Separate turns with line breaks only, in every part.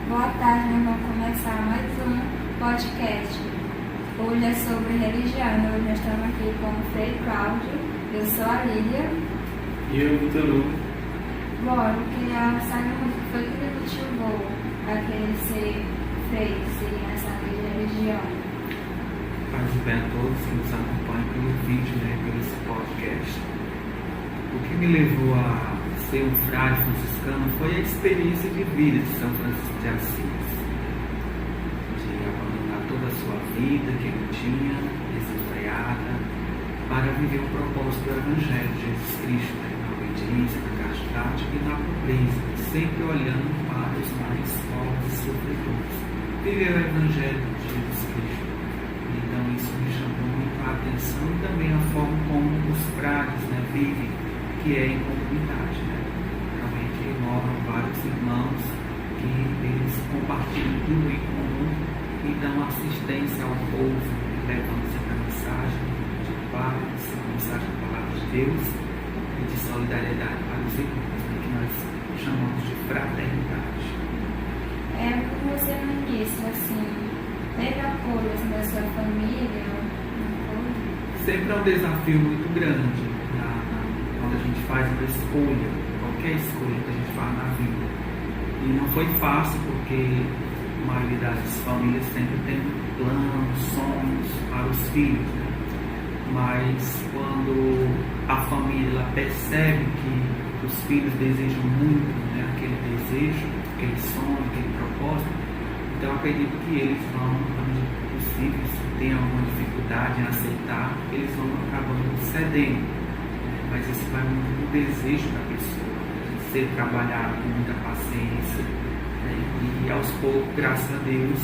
Boa tarde, nós vamos começar mais um podcast. Hoje é sobre religião. Hoje nós estamos aqui com o Frei Cláudio. Eu sou a Lília.
E eu, Vitor Hugo.
Bom, eu queria saber o que foi que ele motivou a querer ser Frei, seguir nessa área de religião.
Paz e bem a todos que nos acompanham pelo vídeo, pelo esse podcast. O que me levou a ser um frade franciscano foi a experiência de vida de São Francisco de Assis, de abandonar toda a sua vida que ele tinha, desenfreada, para viver o propósito do Evangelho de Jesus Cristo, na obediência, na castidade e na pobreza, sempre olhando para os mais pobres e sofredores. Viver o Evangelho de Jesus Cristo. Então isso me chamou muito a atenção e também a forma como os frades vivem, que é em comunidade. Realmente moram vários irmãos que eles compartilham tudo em comum e dão assistência ao povo, levando sempre a mensagem de paz, a mensagem da palavra de Deus e de solidariedade para os irmãos, que nós chamamos de fraternidade.
Como você me disse, teve apoio da sua família?
Sempre é um desafio muito grande quando a gente faz uma escolha, qualquer escolha que a gente faz na vida. E não foi fácil, porque a maioria das famílias sempre tem planos, sonhos para os filhos. Mas quando a família percebe que os filhos desejam muito aquele desejo, aquele sonho, aquele propósito, então eu acredito que eles vão, quando possível, se tem alguma dificuldade em aceitar, eles vão acabando cedendo. Mas isso vai muito do desejo da pessoa, de ser trabalhado com muita paciência. E aos poucos, graças a Deus,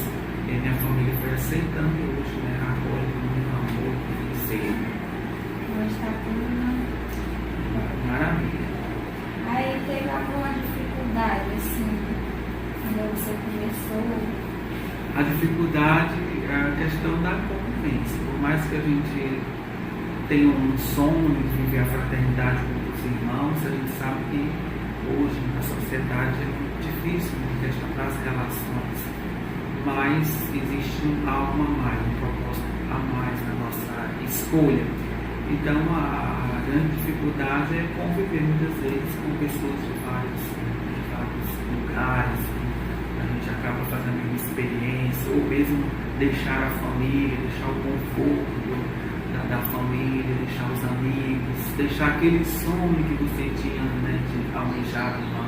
minha família foi aceitando hoje, agora com muito amor e ser.
Hoje está tudo
maravilha.
Aí teve alguma dificuldade, quando você começou?
A dificuldade é a questão da convivência. Por mais que a gente tenha um sonho de viver a fraternidade com os irmãos, a gente sabe que hoje na sociedade é muito difícil a questão das relações. Mas existe algo a mais, um propósito a mais na nossa escolha. Então a grande dificuldade é conviver muitas vezes com pessoas de vários lugares. A gente acaba fazendo uma experiência, ou mesmo deixar a família, deixar o conforto da família, deixar os amigos, deixar aquele sonho que você tinha de almejar numa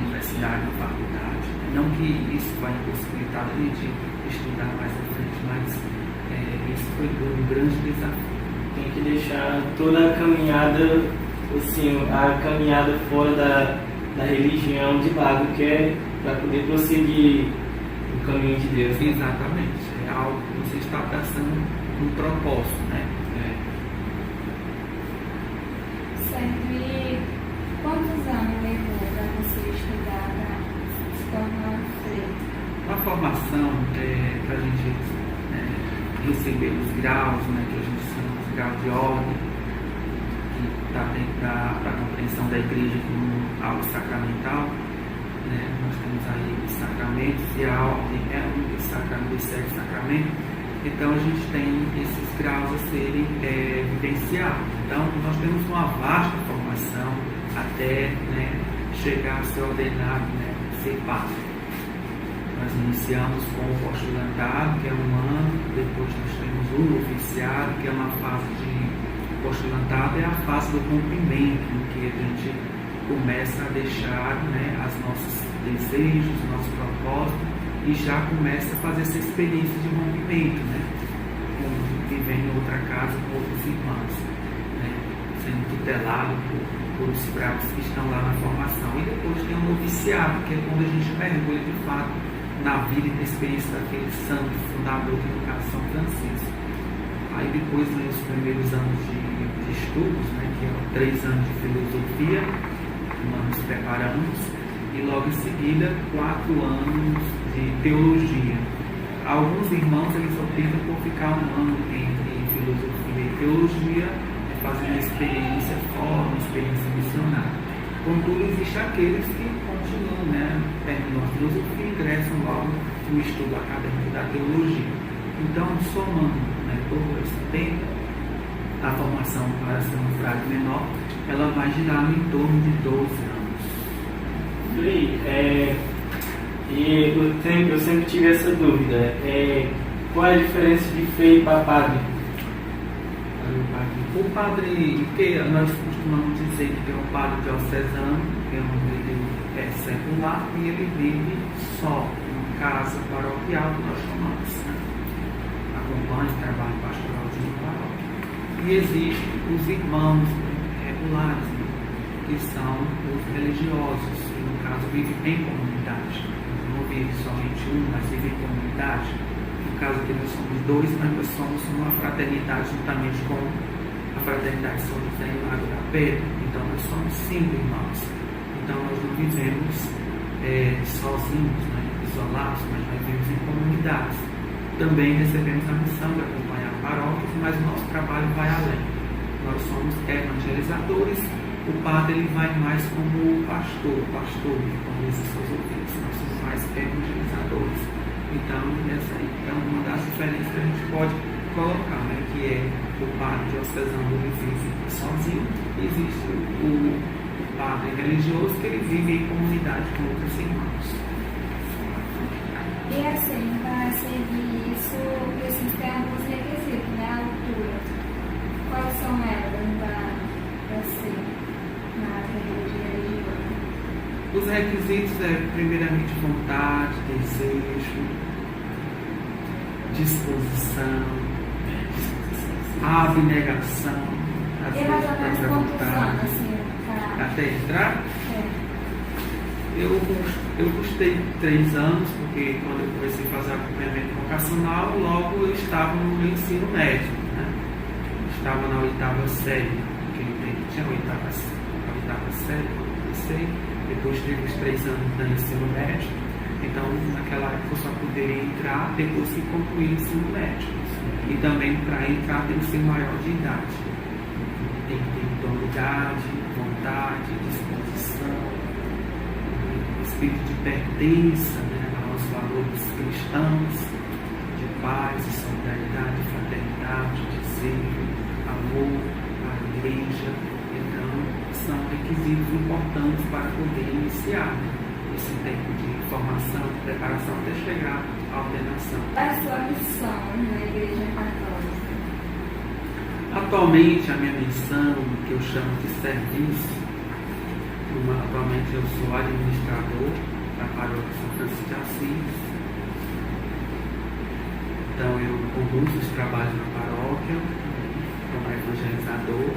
universidade, numa faculdade. Não que isso vai impossibilitar a gente estudar mais à frente, mas isso foi um grande desafio.
Tem que deixar toda a caminhada, a caminhada fora da religião de lado, que é para poder prosseguir o caminho de Deus.
Exatamente, é algo que você está traçando um propósito,
Certo, e quantos anos levou para você estudar, para se tornar Frei?
A formação, para a gente receber os graus, que a gente chama de grau de ordem, que está dentro da compreensão da igreja como algo sacramental. Nós temos aí os sacramentos e a ordem é um dos sacramentos, dos 7 sacramentos. Então a gente tem esses graus a serem vivenciados. Então nós temos uma vasta formação até chegar a ser ordenado, ser padre. Nós iniciamos com o postulantado, que é 1 ano, depois nós temos o noviciado, que é uma fase de postulantado, é a fase do cumprimento, em que a gente começa a deixar os nossos desejos, nossos propósitos, e já começa a fazer essa experiência de rompimento, como viver em outra casa com outros irmãos, sendo tutelado por os frades que estão lá na formação. E depois tem o noviciado, que é quando a gente mergulha de fato na vida e na experiência daquele santo fundador de educação, São Francisco. Aí depois vem os primeiros anos de estudos, que é 3 anos de filosofia, nós nos preparamos, e logo em seguida 4 anos de teologia. Alguns irmãos eles optam por ficar 1 ano entre filosofia e teologia, fazendo uma experiência fora, uma experiência missionária. Contudo, existem aqueles que continuam, terminam a filosofia e ingressam logo o estudo acadêmico da teologia. Então, somando, né, todo esse tempo, a formação para ser um frade menor, ela vai girar em torno de 12 anos.
E eu sempre tive essa dúvida. Qual é a diferença de Frei para padre?
O padre, que nós costumamos dizer que é um padre diocesano, que é ele é secular e ele vive só em casa paroquial, que nós chamamos, né? Acompanha o trabalho pastoral de uma paróquia. E existem os irmãos, né, regulares, né, que são os religiosos, que no caso vivem em comunidade. Não vive somente um, mas vive em comunidade. No caso aqui nós somos dois, mas nós somos uma fraternidade juntamente com a fraternidade São José e Lago da Pedra. Então nós somos 5 irmãos. Então nós não vivemos sozinhos, né, isolados, mas nós vivemos em comunidades. Também recebemos a missão de acompanhar paróquias, mas o nosso trabalho vai além. Nós somos evangelizadores. O padre ele vai mais como pastor, como dizem seus ouvintes. Nós somos mais evangelizadores. Então, essa aí é uma das diferenças que a gente pode colocar, né? Que é o padre diocesano, ele vive sozinho, e existe o padre religioso, que ele vive em comunidade com outros irmãos.
E assim, para seguir isso, precisa ter alguns requisitos, né? A altura. Quais são elas para ser na religião?
Os requisitos primeiramente, vontade, desejo, disposição, abnegação,
E mais ou menos quantos anos, assim,
até entrar?
É.
Eu gostei de 3 anos, porque quando eu comecei a fazer acompanhamento vocacional, logo eu estava no ensino médio, né? Estava na 8ª série, porque tinha a 8ª série, quando eu comecei, depois teve os 3 anos do ensino médio, então naquela época eu só poderia entrar depois que concluir o ensino médio. E também para entrar tem que ser maior de idade. Tem que ter idoneidade, vontade, disposição, espírito de pertença, né, aos valores cristãos, de paz, de solidariedade, de fraternidade, de desejo, amor à igreja. Então, são requisitos importantes para poder iniciar, né, esse tempo de formação, de preparação até chegar à ordenação.
Qual é a sua missão na Igreja Católica?
Atualmente, a minha missão, que eu chamo de serviço, atualmente eu sou administrador da paróquia São Francisco de Assis. Então eu conduzo os trabalhos na paróquia como evangelizador,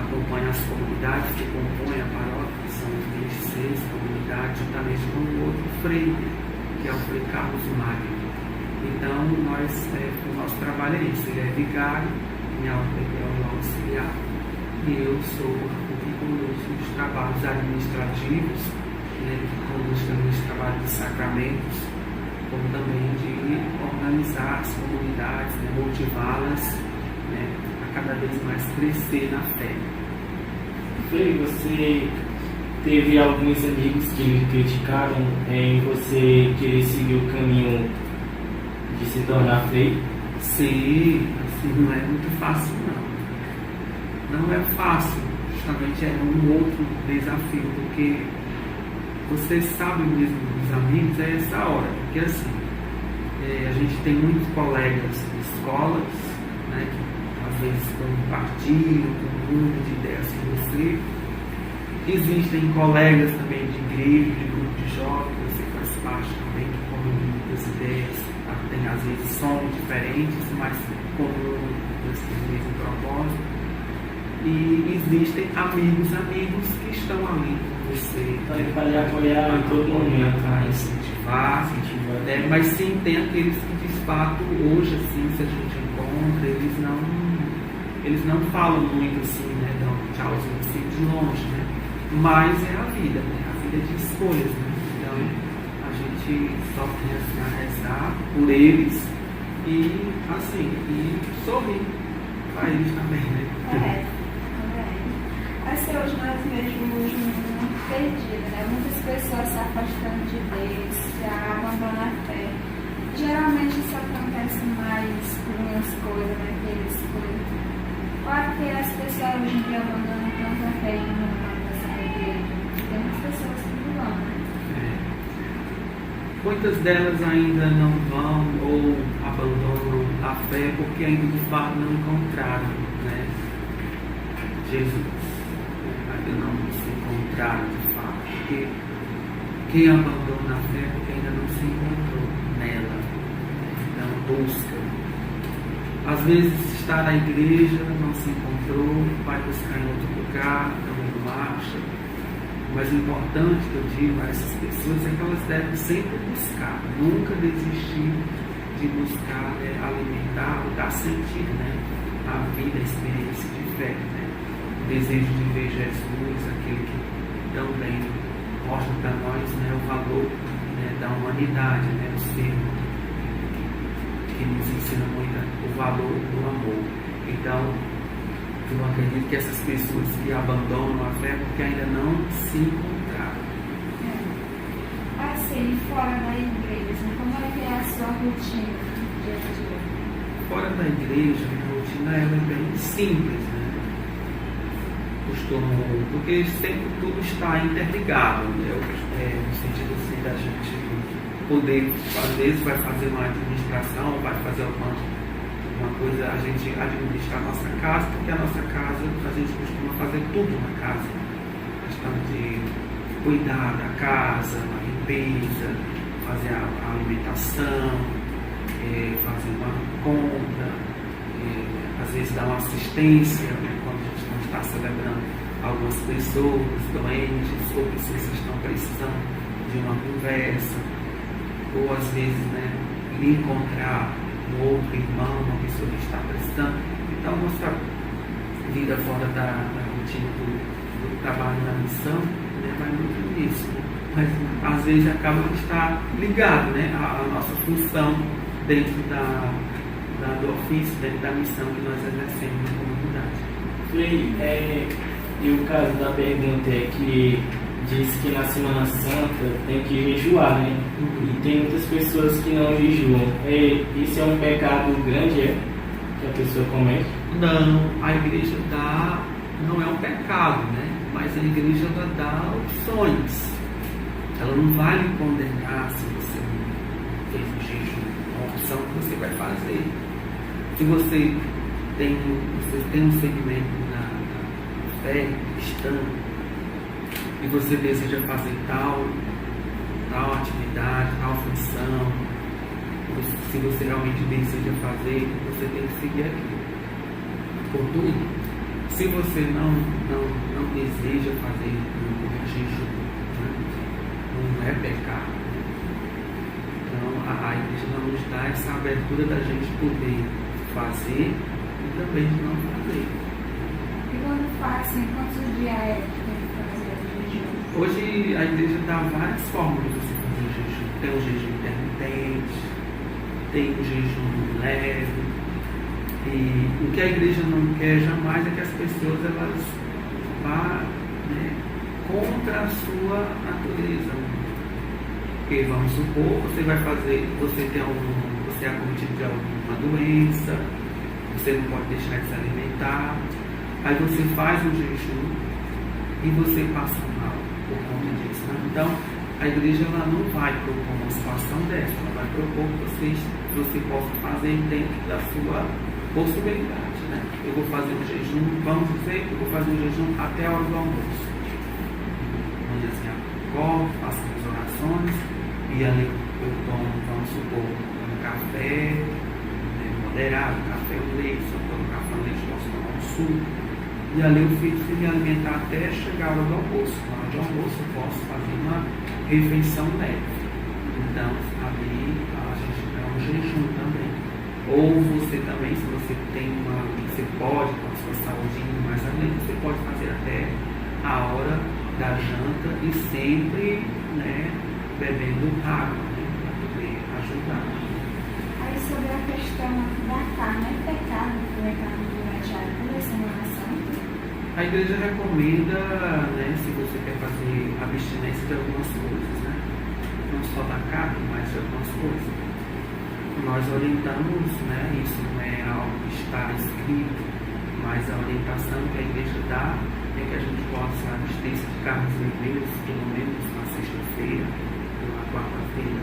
acompanho as comunidades que compõem a paróquia, que são 26 comunidades, juntamente com o outro frei, que é o Frei Carlos Magno. Então o nosso trabalho é isso, ele é vigário, minha ordem é o auxiliar, e eu sou o que conduz os trabalhos administrativos, né, que conduz também os trabalhos de sacramentos, como também de organizar as comunidades, né, motivá-las, né, a cada vez mais crescer na fé.
Frei, você teve alguns amigos que lhe criticaram em você querer seguir o caminho de se tornar frei?
Sim, assim, não é muito fácil não. Não é fácil, justamente é um outro desafio, porque você sabe mesmo dos amigos, é essa hora, porque assim, a gente tem muitos colegas de escolas, né, que às vezes compartilham com um mundo de ideias com você. Existem colegas também de igreja, de grupo de jovens, você faz parte também, que comunam muitas ideias, tem às vezes sons diferentes, mas comunam esse mesmo propósito. E existem amigos que estão ali com você,
para lhe apoiar em todo momento,
para incentivar, mas sim tem aqueles que de fato hoje assim, se a gente encontra, eles não falam muito assim, né, dão tchauzinho assim de longe, né, mas é a vida, né, a vida de escolhas, né, então a gente só tem assim a rezar por eles e assim, e sorrir para eles também, né.
Assim, hoje nós vemos muito perdido, né? Muitas pessoas se afastando de Deus, se abandonam a fé. algumas coisas, naqueles coisas. Claro que as pessoas hoje em dia abandonam tanto a fé e não vão passar a igreja. Tem umas pessoas que não vão, né?
Muitas delas ainda não vão ou abandonam a fé porque ainda de fato não encontraram, né, Jesus. Ainda não se encontraram de fato. Porque quem abandona a fé é porque ainda não se encontrou nela. Então busca. Às vezes está na igreja, não se encontrou, vai buscar em outro lugar, não marcha. Mas o importante que eu digo a essas pessoas é que elas devem sempre buscar, nunca desistir de buscar alimentar, dar sentido, né, à vida, à experiência de fé, né, o desejo de ver Jesus, aquele que também mostra para nós, né, o valor, né, da humanidade, né, o ser que nos ensina muito o valor do amor. Então, eu acredito que essas pessoas que abandonam a fé porque ainda não se encontraram.
Assim, fora da igreja, como é que é a sua rotina do dia a dia?
Fora da igreja, a rotina ela é bem simples, né? Porque sempre tudo está interligado, né? No sentido assim da gente poder, às vezes vai fazer uma administração, vai fazer uma coisa, a gente administra a nossa casa, porque a nossa casa, a gente costuma fazer tudo na casa. A questão de cuidar da casa, a limpeza, fazer a alimentação, fazer uma compra, às vezes dar uma assistência, né, quando a gente não está celebrando algumas pessoas doentes ou pessoas que estão precisando de uma conversa, ou às vezes, né, encontrar um outro irmão, uma pessoa que está precisando. Então, nossa vida fora da rotina do trabalho na missão, né, vai muito nisso. Mas, às vezes, acaba de estar ligado, né, à nossa função dentro do ofício, dentro da missão que nós exercemos na comunidade.
E o caso da pergunta é que diz que na Semana Santa tem que jejuar, né? E tem muitas pessoas que não jejuam. Isso é um pecado grande, que a pessoa comete?
Não, a igreja não é um pecado, né? Mas a igreja ela dá opções. Ela não vai lhe condenar se você não fez o jejum. É uma opção que você vai fazer. Se você tem um segmento na fé cristã, e você deseja fazer tal atividade, tal função, se você realmente deseja fazer, você tem que seguir aquilo. Contudo, se você não deseja fazer um jejum, né, não é pecado. Então, a igreja não nos dá essa abertura da gente poder fazer e também de não fazer.
E quando faz, assim, quantos dias é que tem que fazer o jejum?
Hoje a igreja dá várias formas de você fazer o jejum. Tem o jejum intermitente, tem o jejum leve. E o que a igreja não quer jamais é que as pessoas elas vá, né, contra a sua natureza. Porque vamos supor, você é acometido de alguma doença, você não pode deixar de se alimentar, aí você faz um jejum e você passa mal por conta disso. Né? Então, a igreja ela não vai propor uma situação dessa, ela vai propor que você possa fazer dentro da sua possibilidade. Né? Eu vou fazer um jejum, vamos dizer que eu vou fazer um jejum até a hora do almoço. Manhãzinha acordo, faço as orações e ali eu tomo, vamos supor, um café, né, moderado, café ou leite, se eu tomo café ou leite, posso tomar um suco. E ali eu fico me alimentar até chegar a hora do almoço. Na hora do almoço eu posso fazer uma refeição leve. Então, ali a gente dá um jejum também. Ou você também, se você você pode, com a sua saúde mais além, você pode fazer até a hora da janta e sempre, né, bebendo água, né, para poder ajudar.
Aí sobre a questão da carne, é pecado comer carne durante a Semana Santa?
A igreja recomenda, né, se você quer fazer abstinência de algumas coisas, né, não só da carne, mas de algumas coisas. nós orientamos, né, isso não é algo que está escrito, mas a orientação que a igreja dá é que a gente possa abster de carnes vermelhas, pelo menos na sexta-feira ou na quarta-feira.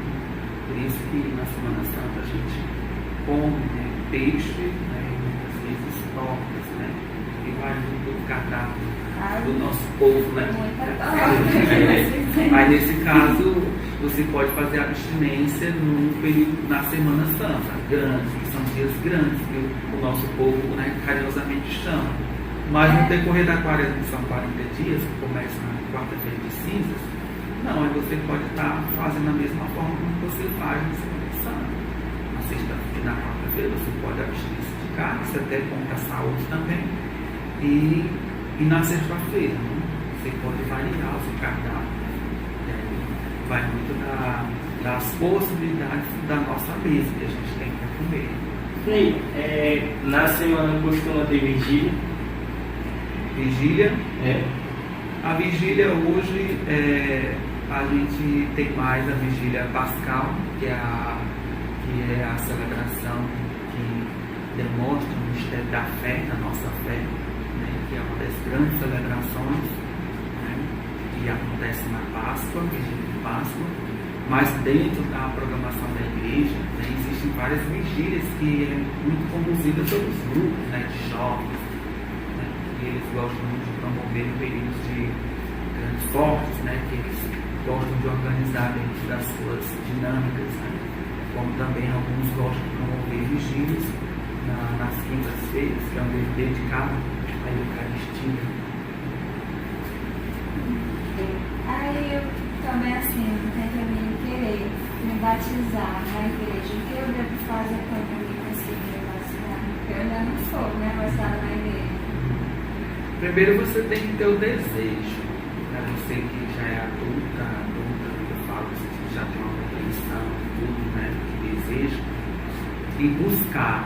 Por isso que na Semana Santa a gente come, né, peixe, né, e muitas vezes tortas, né, e vai muito do cardápio do nosso povo, né? Aí nesse caso você pode fazer abstinência no período, na Semana Santa, grande, que são dias grandes que o nosso povo, né, carinhosamente chama. Mas no decorrer da quaresma, que são 40 dias, que começa na quarta-feira de cinzas, não, aí você pode estar fazendo da mesma forma como você faz na Semana Santa. Na sexta-feira e na quarta-feira você pode abster-se de carne, isso é até bom para a saúde também. E na sexta-feira, né, você pode variar o seu cardápio. Vai muito das possibilidades da nossa mesa que a gente tem para comer.
Frei, na semana costuma ter vigília?
Vigília?
É.
A vigília hoje, a gente tem mais a vigília pascal, que é a celebração que demonstra o mistério da fé, da nossa fé, né, que é uma das grandes celebrações, né, que acontece na Páscoa, vigília de Páscoa. Mas dentro da programação da igreja, né, existem várias vigílias que é muito conduzida pelos grupos, né, de jovens, né, e eles gostam muito de promover períodos de grandes fortes, né, que eles gostam de organizar dentro das suas dinâmicas, né, como também alguns gostam de promover vigílias nas quintas-feiras, que é um dia dedicado à Eucaristia.
Aí eu também, assim, tento me querer me batizar na igreja. O que eu devo fazer quando eu me conseguir batizar? Porque eu ainda não sou, né, batizada na igreja.
Primeiro você tem que ter o desejo, né? Você que já é adulta, eu falo que já tem uma compreensão, tudo, né, que deseja, e buscar.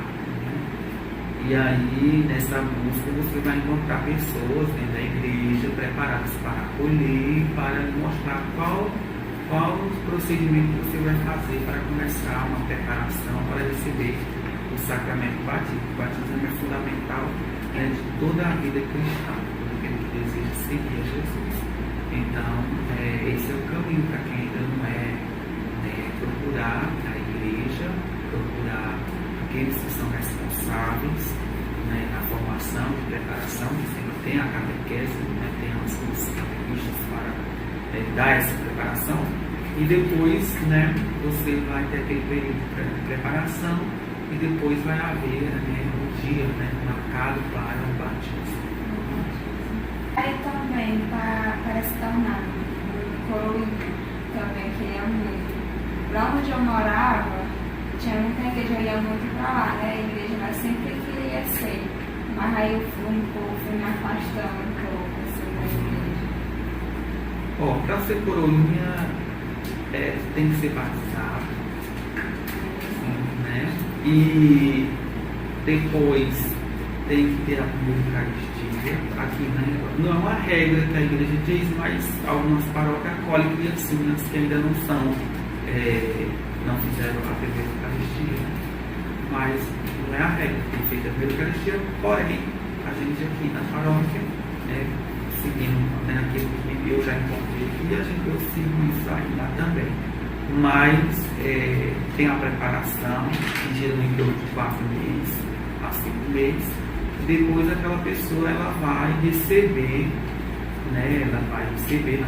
E aí, nessa busca, você vai encontrar pessoas dentro da igreja preparadas para acolher, para lhe mostrar qual o procedimento que você vai fazer para começar uma preparação para receber o sacramento do batismo. O batismo é fundamental, né, de toda a vida cristã, todo aquele que deseja seguir a Jesus. Então, esse é o caminho para quem ainda não procurar a igreja, procurar aqueles que são responsáveis, né, na formação de preparação, que sempre tem a catequese, né, tem os catequistas para dar essa preparação, e depois, né, você vai ter aquele período de preparação e depois vai haver, né, um dia, né, marcado para o batismo.
Aí também, para se tornar coroinha, também que é muito. Lá onde eu morava, tinha muita igreja, eu ia muito pra lá, né? A igreja, mas sempre queria ser. Mas aí eu fui me afastando um pouco assim, da igreja.
Ó, para ser coroinha, tem que ser batizado, né? E depois tem que ter a Eucaristia. Aqui, né? Não é uma regra que a igreja diz, mas algumas paróquias acolhem criancinhas que ainda não fizeram a primeira Eucaristia, mas não é a regra, tem feito a primeira Eucaristia, porém, a gente aqui na paróquia, seguindo, né, aquilo que eu já encontrei aqui, eu sigo isso ainda também. Mas tem a preparação, que geralmente dura de 4 meses a 5 meses, e depois aquela pessoa ela vai receber, né, na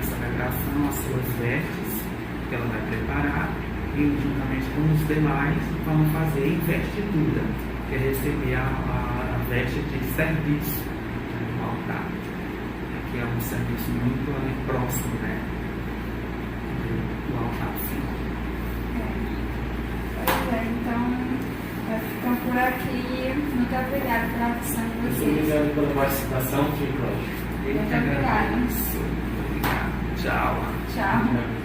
celebração as suas vestes, que ela vai preparar, e juntamente com os demais vão fazer investidura, que é receber a veste de serviço, né, no altar, que é um serviço muito próximo, né, do altar do Senhor.
Pois é, então ficam por aqui. Muito obrigada pela atenção de
Muito
vocês.
obrigado pela participação, Frei Cláudio.
Muito obrigado. Tchau.
Tchau.